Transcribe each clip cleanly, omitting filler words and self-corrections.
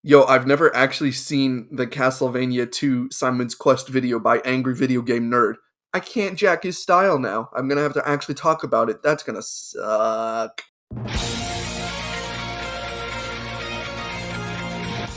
Yo, I've never actually seen the Castlevania 2 Simon's Quest video by Angry Video Game Nerd. I can't jack his style now. I'm gonna have to actually talk about it. That's gonna suck.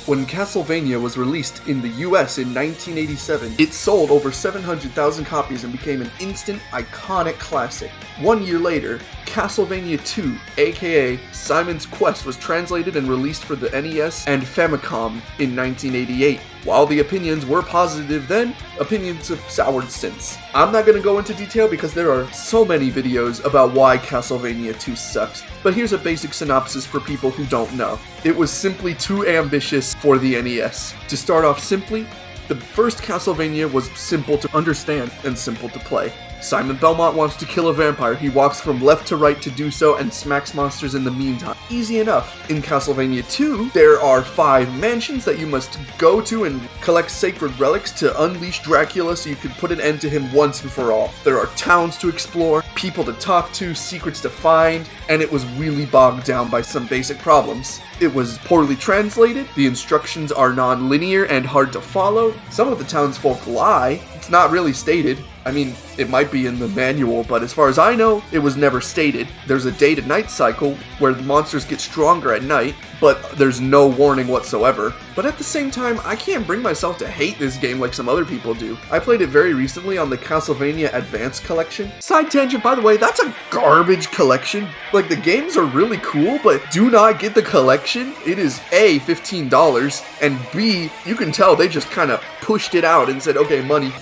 When Castlevania was released in the US in 1987, it sold over 700,000 copies and became an instant, iconic classic. 1 year later, Castlevania 2, aka Simon's Quest, was translated and released for the NES and Famicom in 1988. While the opinions were positive then, opinions have soured since. I'm not gonna go into detail because there are so many videos about why Castlevania 2 sucks, but here's a basic synopsis for people who don't know. It was simply too ambitious for the NES. To start off simply, the first Castlevania was simple to understand and simple to play. Simon Belmont wants to kill a vampire. He walks from left to right to do so and smacks monsters in the meantime. Easy enough. In Castlevania 2, there are 5 mansions that you must go to and collect sacred relics to unleash Dracula so you can put an end to him once and for all. There are towns to explore, people to talk to, secrets to find, and it was really bogged down by some basic problems. It was poorly translated, the instructions are non-linear and hard to follow, some of the townsfolk lie, it's not really stated. I mean, it might be in the manual, but as far as I know, it was never stated. There's a day to night cycle where the monsters get stronger at night, but there's no warning whatsoever. But at the same time, I can't bring myself to hate this game like some other people do. I played it very recently on the Castlevania Advance collection. Side tangent, by the way, that's a garbage collection. Like, the games are really cool, but do not get the collection. It is A, $15, and B, you can tell they just kind of pushed it out and said, okay, money.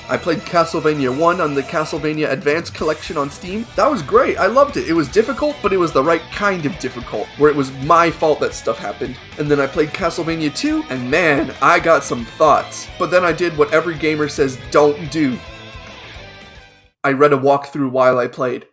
I played Castlevania 1 on the Castlevania Advance collection on Steam. That was great, I loved it. It was difficult, but it was the right kind of difficult, where it was my fault that stuff happened. And then I played Castlevania 2, and man, I got some thoughts. But then I did what every gamer says don't do. I read a walkthrough while I played.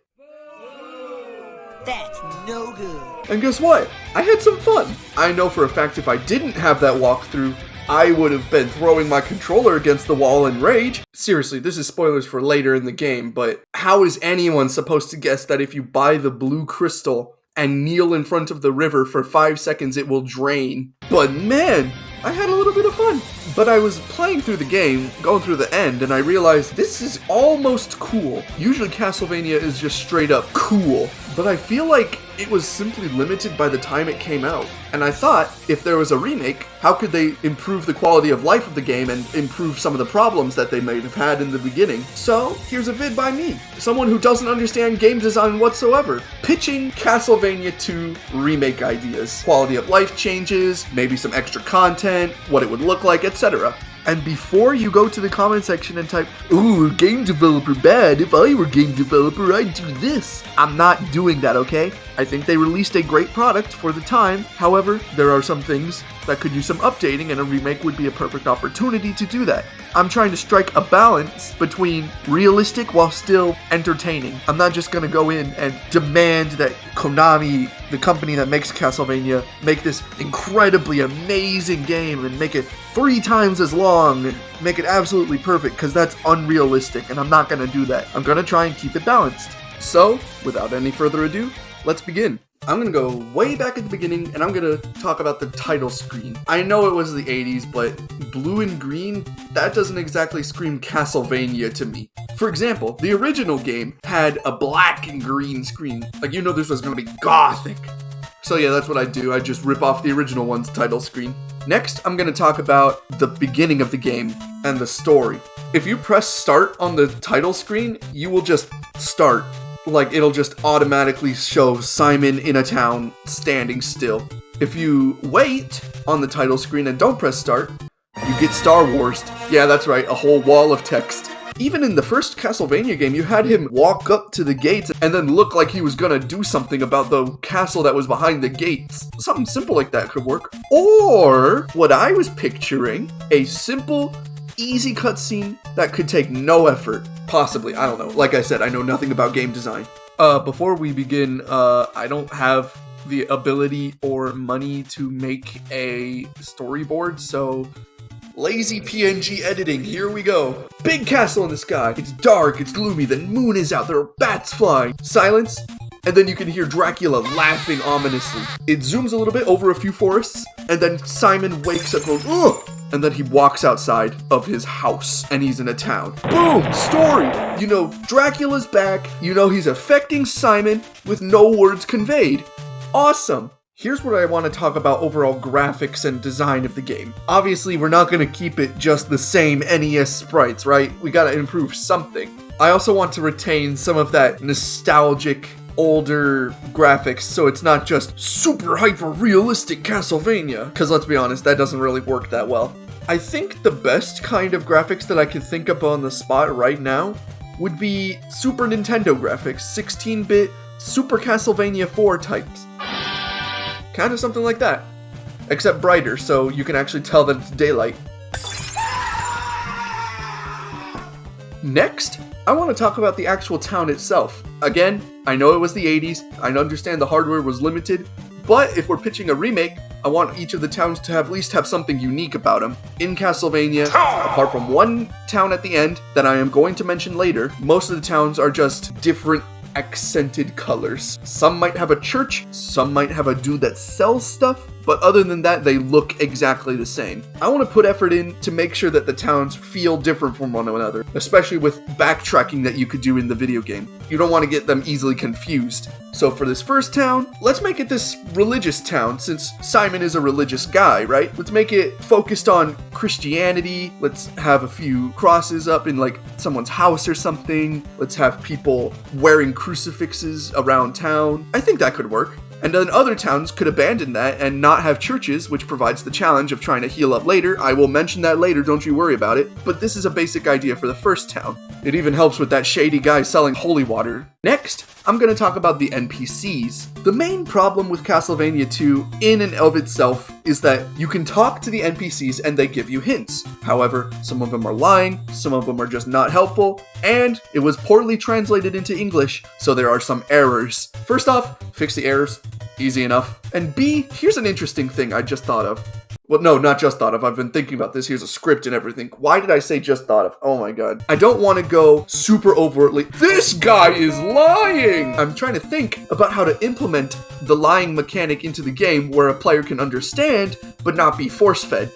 That's no good. And guess what? I had some fun. I know for a fact if I didn't have that walkthrough, I would have been throwing my controller against the wall in rage. Seriously, this is spoilers for later in the game, but how is anyone supposed to guess that if you buy the blue crystal and kneel in front of the river for 5 seconds it will drain? But man, I had a little bit of fun. But I was playing through the game, going through the end, and I realized this is almost cool. Usually Castlevania is just straight up cool, but I feel like it was simply limited by the time it came out. And I thought, if there was a remake, how could they improve the quality of life of the game and improve some of the problems that they might have had in the beginning? So, here's a vid by me, someone who doesn't understand game design whatsoever, pitching Castlevania 2 remake ideas. Quality of life changes, maybe some extra content, what it would look like, etc. And before you go to the comment section and type, ooh, game developer bad, if I were game developer, I'd do this. I'm not doing that, okay? I think they released a great product for the time. However, there are some things that could use some updating, and a remake would be a perfect opportunity to do that. I'm trying to strike a balance between realistic while still entertaining. I'm not just gonna go in and demand that Konami, the company that makes Castlevania, make this incredibly amazing game and make it 3 times as long and make it absolutely perfect, because that's unrealistic, and I'm not gonna do that. I'm gonna try and keep it balanced. So, without any further ado, let's begin. I'm gonna go way back at the beginning, and I'm gonna talk about the title screen. I know it was the 80s, but blue and green, that doesn't exactly scream Castlevania to me. For example, the original game had a black and green screen. Like, you know this was gonna be gothic. So yeah, that's what I do. I just rip off the original one's title screen. Next, I'm gonna talk about the beginning of the game and the story. If you press start on the title screen, you will just start. Like, it'll just automatically show Simon in a town standing still. If you wait on the title screen and don't press start, you get Star Wars. Yeah, that's right, a whole wall of text. Even in the first Castlevania game, you had him walk up to the gates and then look like he was gonna do something about the castle that was behind the gates. Something simple like that could work. Or, what I was picturing, a simple, easy cutscene that could take no effort. Possibly, I don't know. Like I said, I know nothing about game design. Before we begin, I don't have the ability or money to make a storyboard, so Lazy PNG editing, here we go. Big castle in the sky. It's dark, it's gloomy, the moon is out, there are bats flying. Silence, and then you can hear Dracula laughing ominously. It zooms a little bit over a few forests, and then Simon wakes up and goes, ugh! And then he walks outside of his house, and he's in a town. Boom! Story! You know, Dracula's back, you know he's affecting Simon with no words conveyed. Awesome! Here's what I want to talk about overall graphics and design of the game. Obviously, we're not going to keep it just the same NES sprites, right? We gotta improve something. I also want to retain some of that nostalgic, older graphics, so it's not just super hyper realistic Castlevania. Because let's be honest, that doesn't really work that well. I think the best kind of graphics that I can think of on the spot right now would be Super Nintendo graphics, 16-bit Super Castlevania 4 types. Kind of something like that, except brighter, so you can actually tell that it's daylight. Next, I want to talk about the actual town itself. Again, I know it was the 80s, I understand the hardware was limited, but if we're pitching a remake, I want each of the towns to at least have something unique about them. In Castlevania, apart from one town at the end that I am going to mention later, most of the towns are just different accented colors. Some might have a church, some might have a dude that sells stuff, but other than that, they look exactly the same. I want to put effort in to make sure that the towns feel different from one another, especially with backtracking that you could do in the video game. You don't want to get them easily confused. So for this first town, let's make it this religious town, since Simon is a religious guy, right? Let's make it focused on Christianity. Let's have a few crosses up in like someone's house or something. Let's have people wearing crucifixes around town. I think that could work. And then other towns could abandon that and not have churches, which provides the challenge of trying to heal up later. I will mention that later, don't you worry about it. But this is a basic idea for the first town. It even helps with that shady guy selling holy water. Next, I'm going to talk about the NPCs. The main problem with Castlevania 2 in and of itself is that you can talk to the NPCs and they give you hints. However, some of them are lying, some of them are just not helpful, and it was poorly translated into English, so there are some errors. First off, fix the errors. Easy enough. And B, here's an interesting thing I just thought of. Well, no, not just thought of. I've been thinking about this. Here's a script and everything. Why did I say just thought of? Oh my god. I don't want to go super overtly, this guy is lying! I'm trying to think about how to implement the lying mechanic into the game where a player can understand, but not be force-fed.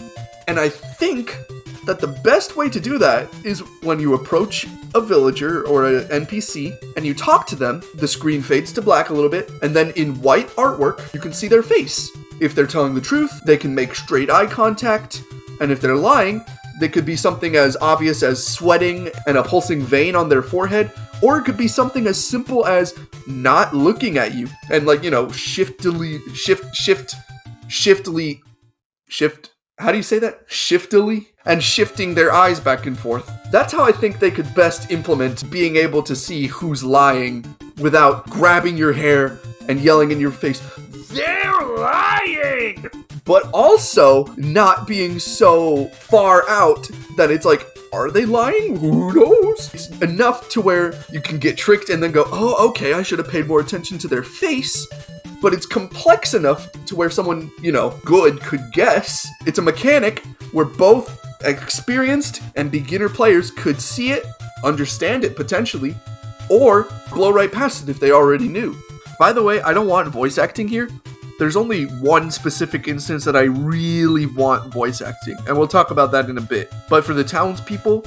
And I think that the best way to do that is when you approach a villager or an NPC and you talk to them, the screen fades to black a little bit, and then in white artwork, you can see their face. If they're telling the truth, they can make straight eye contact, and if they're lying, they could be something as obvious as sweating and a pulsing vein on their forehead, or it could be something as simple as not looking at you and like, you know, shiftily, how do you say that? Shiftily? And shifting their eyes back and forth. That's how I think they could best implement being able to see who's lying without grabbing your hair and yelling in your face, "They're lying!" But also not being so far out that it's like, are they lying? Who knows? It's enough to where you can get tricked and then go, oh, okay, I should have paid more attention to their face. But it's complex enough to where someone, you know, good could guess. It's a mechanic where both experienced and beginner players could see it, understand it potentially, or blow right past it if they already knew. By the way, I don't want voice acting here. There's only one specific instance that I really want voice acting, and we'll talk about that in a bit. But for the townspeople,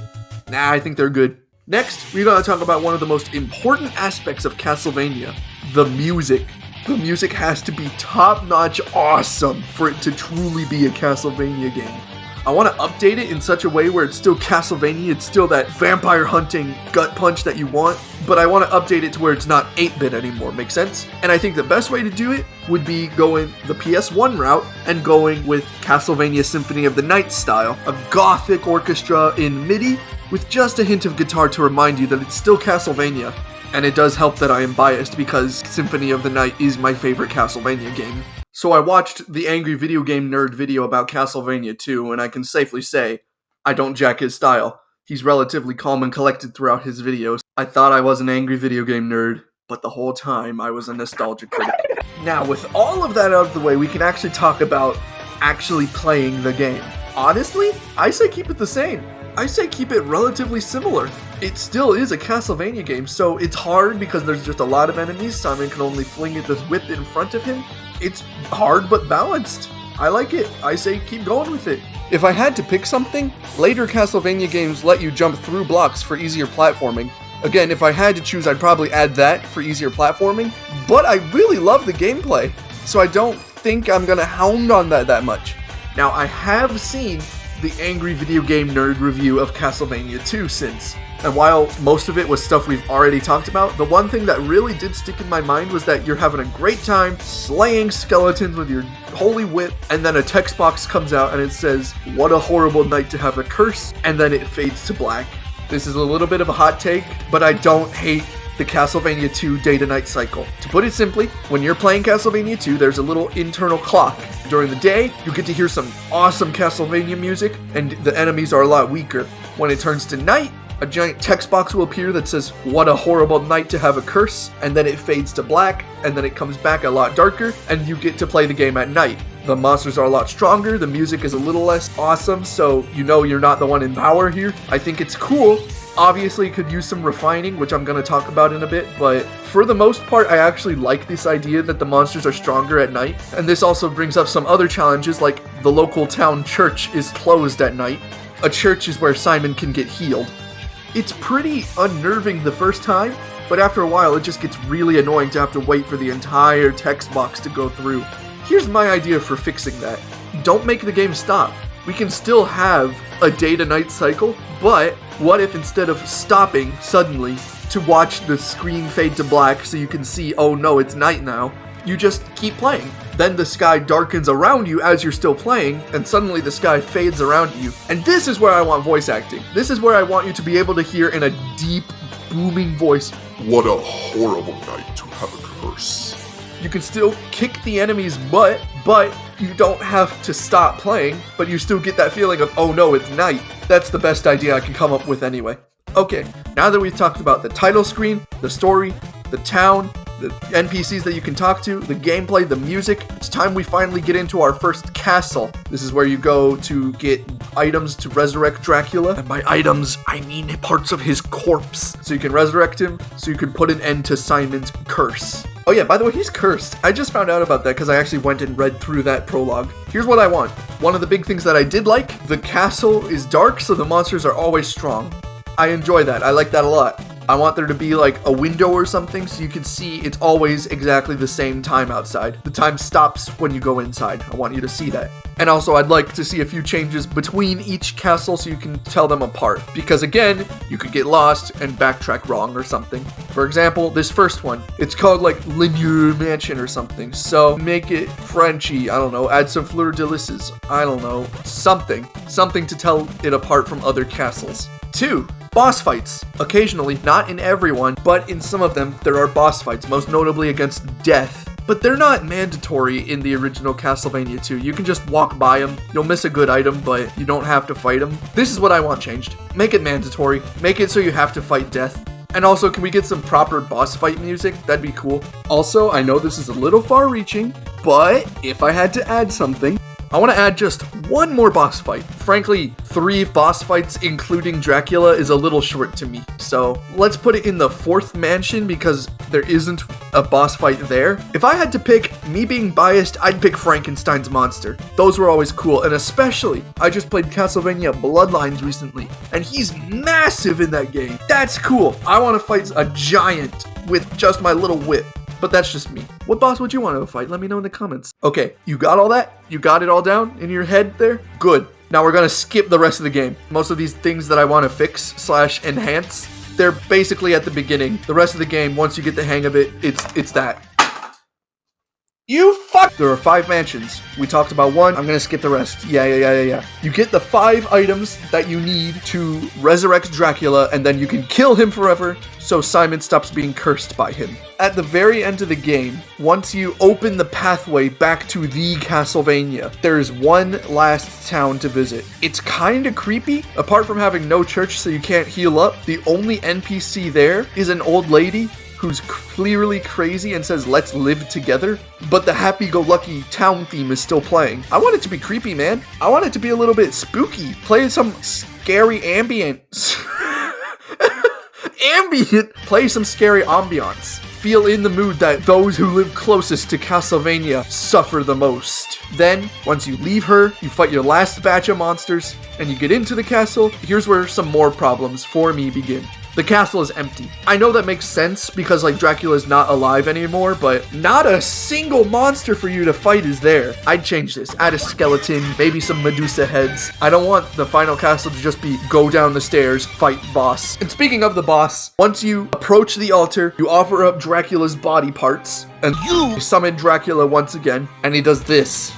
nah, I think they're good. Next, we're gonna talk about one of the most important aspects of Castlevania, the music. The music has to be top-notch awesome for it to truly be a Castlevania game. I want to update it in such a way where it's still Castlevania, it's still that vampire hunting gut punch that you want, but I want to update it to where it's not 8-bit anymore, make sense? And I think the best way to do it would be going the PS1 route and going with Castlevania Symphony of the Night style, a gothic orchestra in MIDI with just a hint of guitar to remind you that it's still Castlevania. And it does help that I am biased because Symphony of the Night is my favorite Castlevania game. So I watched the Angry Video Game Nerd video about Castlevania 2, and I can safely say, I don't jack his style. He's relatively calm and collected throughout his videos. I thought I was an Angry Video Game Nerd, but the whole time I was a nostalgia critic. Now, with all of that out of the way, we can actually talk about actually playing the game. Honestly, I say keep it the same. I say keep it relatively similar. It still is a Castlevania game, so it's hard because there's just a lot of enemies. Simon can only fling it this whip in front of him. It's hard but balanced. I like it. I say keep going with it. If I had to pick something, later Castlevania games let you jump through blocks for easier platforming. Again, if I had to choose, I'd probably add that for easier platforming, but I really love the gameplay, so I don't think I'm gonna hound on that much. Now, I have seen the Angry Video Game Nerd review of Castlevania 2 since, and while most of it was stuff we've already talked about, the one thing that really did stick in my mind was that you're having a great time slaying skeletons with your holy whip, and then a text box comes out and it says, "What a horrible night to have a curse," and then it fades to black. This is a little bit of a hot take, but I don't hate the Castlevania 2 day-to-night cycle. To put it simply, when you're playing Castlevania 2, there's a little internal clock. During the day, you get to hear some awesome Castlevania music, and the enemies are a lot weaker. When it turns to night, a giant text box will appear that says, "What a horrible night to have a curse," and then it fades to black, and then it comes back a lot darker, and you get to play the game at night. The monsters are a lot stronger, the music is a little less awesome, so you know you're not the one in power here. I think it's cool. Obviously, it could use some refining, which I'm going to talk about in a bit, but for the most part, I actually like this idea that the monsters are stronger at night, and this also brings up some other challenges, like the local town church is closed at night. A church is where Simon can get healed. It's pretty unnerving the first time, but after a while, it just gets really annoying to have to wait for the entire text box to go through. Here's my idea for fixing that. Don't make the game stop. We can still have a day-to-night cycle, but what if instead of stopping suddenly to watch the screen fade to black so you can see, oh no, it's night now, you just keep playing. Then the sky darkens around you as you're still playing, and suddenly the sky fades around you. And this is where I want voice acting. This is where I want you to be able to hear in a deep, booming voice, "What a horrible night to have a curse." You can still kick the enemy's butt, but you don't have to stop playing, but you still get that feeling of, oh no, it's night. That's the best idea I can come up with anyway. Okay, now that we've talked about the title screen, the story, the town, the NPCs that you can talk to, the gameplay, the music, it's time we finally get into our first castle. This is where you go to get items to resurrect Dracula, and by items, I mean parts of his corpse. So you can resurrect him, so you can put an end to Simon's curse. Oh yeah, by the way, he's cursed. I just found out about that because I actually went and read through that prologue. Here's what I want. One of the big things that I did like, the castle is dark, so the monsters are always strong. I enjoy that. I like that a lot. I want there to be like a window or something so you can see it's always exactly the same time outside. The time stops when you go inside. I want you to see that. And also I'd like to see a few changes between each castle so you can tell them apart. Because again, you could get lost and backtrack wrong or something. For example, this first one, it's called like Linear Mansion or something. So make it Frenchy, I don't know, add some fleur de lisses, I don't know, something to tell it apart from other castles. 2. Boss fights. Occasionally, not in every one, but in some of them, there are boss fights, most notably against Death. But they're not mandatory in the original Castlevania 2. You can just walk by them. You'll miss a good item, but you don't have to fight them. This is what I want changed. Make it mandatory. Make it so you have to fight Death. And also, can we get some proper boss fight music? That'd be cool. Also, I know this is a little far-reaching, but if I had to add something, I want to add just one more boss fight. Frankly, 3 boss fights including Dracula is a little short to me. So let's put it in the 4th mansion because there isn't a boss fight there. If I had to pick, me being biased, I'd pick Frankenstein's monster. Those were always cool, and especially, I just played Castlevania Bloodlines recently, and he's massive in that game. That's cool. I want to fight a giant with just my little whip. But that's just me. What boss would you want to fight? Let me know in the comments. Okay, you got all that? You got it all down in your head there? Good. Now we're gonna skip the rest of the game. Most of these things that I want to fix / enhance, they're basically at the beginning. The rest of the game, once you get the hang of it, it's that. You fuck! There are 5 mansions. We talked about 1. I'm gonna skip the rest. Yeah. You get the 5 items that you need to resurrect Dracula, and then you can kill him forever, so Simon stops being cursed by him. At the very end of the game, once you open the pathway back to the Castlevania, there is one last town to visit. It's kinda creepy. Apart from having no church so you can't heal up, the only NPC there is an old lady who's clearly crazy and says, "Let's live together," but the happy-go-lucky town theme is still playing. I want it to be creepy, man. I want it to be a little bit spooky. Play some scary Play some scary ambiance. Feel in the mood that those who live closest to Castlevania suffer the most. Then, once you leave her, you fight your last batch of monsters, and you get into the castle. Here's where some more problems for me begin. The castle is empty. I know that makes sense because like Dracula's not alive anymore, but not a single monster for you to fight is there. I'd change this. Add a skeleton, maybe some Medusa heads. I don't want the final castle to just be go down the stairs, fight boss. And speaking of the boss, once you approach the altar, you offer up Dracula's body parts, and you summon Dracula once again, and he does this.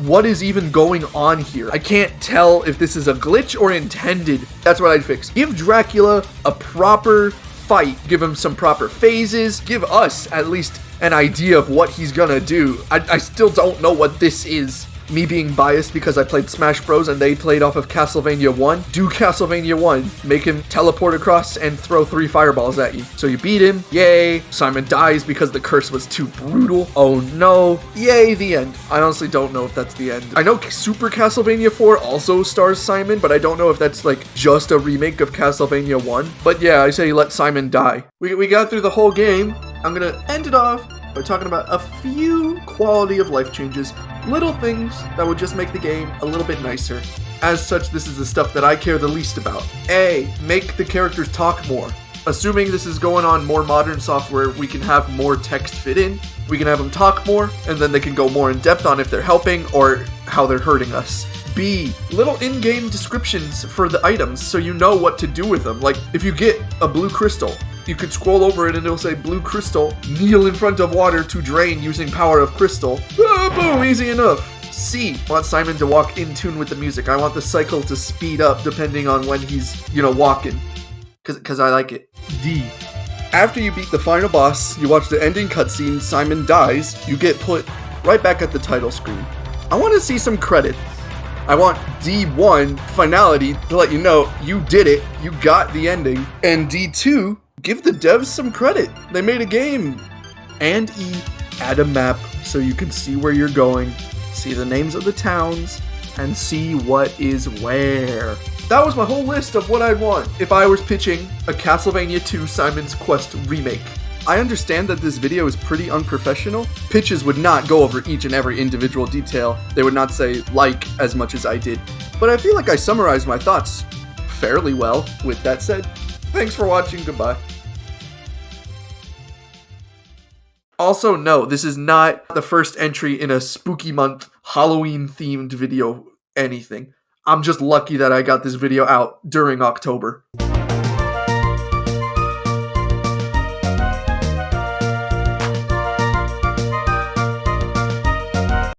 What is even going on here? I can't tell if this is a glitch or intended. That's what I'd fix. Give Dracula a proper fight. Give him some proper phases. Give us at least an idea of what he's gonna do. I still don't know what this is. Me being biased because I played Smash Bros. And they played off of Castlevania 1. Do Castlevania 1. Make him teleport across and throw 3 fireballs at you. So you beat him. Yay. Simon dies because the curse was too brutal. Oh no. Yay, the end. I honestly don't know if that's the end. I know Super Castlevania 4 also stars Simon, but I don't know if that's like just a remake of Castlevania 1. But yeah, I say let Simon die. We got through the whole game. I'm gonna end it off by talking about a few quality of life changes. Little things that would just make the game a little bit nicer. As such, this is the stuff that I care the least about. A, make the characters talk more. Assuming this is going on more modern software, we can have more text fit in. We can have them talk more, and then they can go more in depth on if they're helping or how they're hurting us. B, little in-game descriptions for the items so you know what to do with them. Like, if you get a blue crystal, you could scroll over it and it'll say blue crystal, kneel in front of water to drain using power of crystal. Boom, easy enough. C, I want Simon to walk in tune with the music. I want the cycle to speed up depending on when he's, walking. Cause I like it. D, after you beat the final boss, you watch the ending cutscene, Simon dies, you get put right back at the title screen. I want to see some credits. I want D1, finality, to let you know you did it, you got the ending. And D2, give the devs some credit. They made a game. And E, add a map so you can see where you're going, see the names of the towns, and see what is where. That was my whole list of what I'd want if I was pitching a Castlevania 2 Simon's Quest remake. I understand that this video is pretty unprofessional. Pitches would not go over each and every individual detail. They would not say like as much as I did. But I feel like I summarized my thoughts fairly well. With that said, thanks for watching. Goodbye. Also, no, this is not the first entry in a spooky month, Halloween-themed video anything. I'm just lucky that I got this video out during October.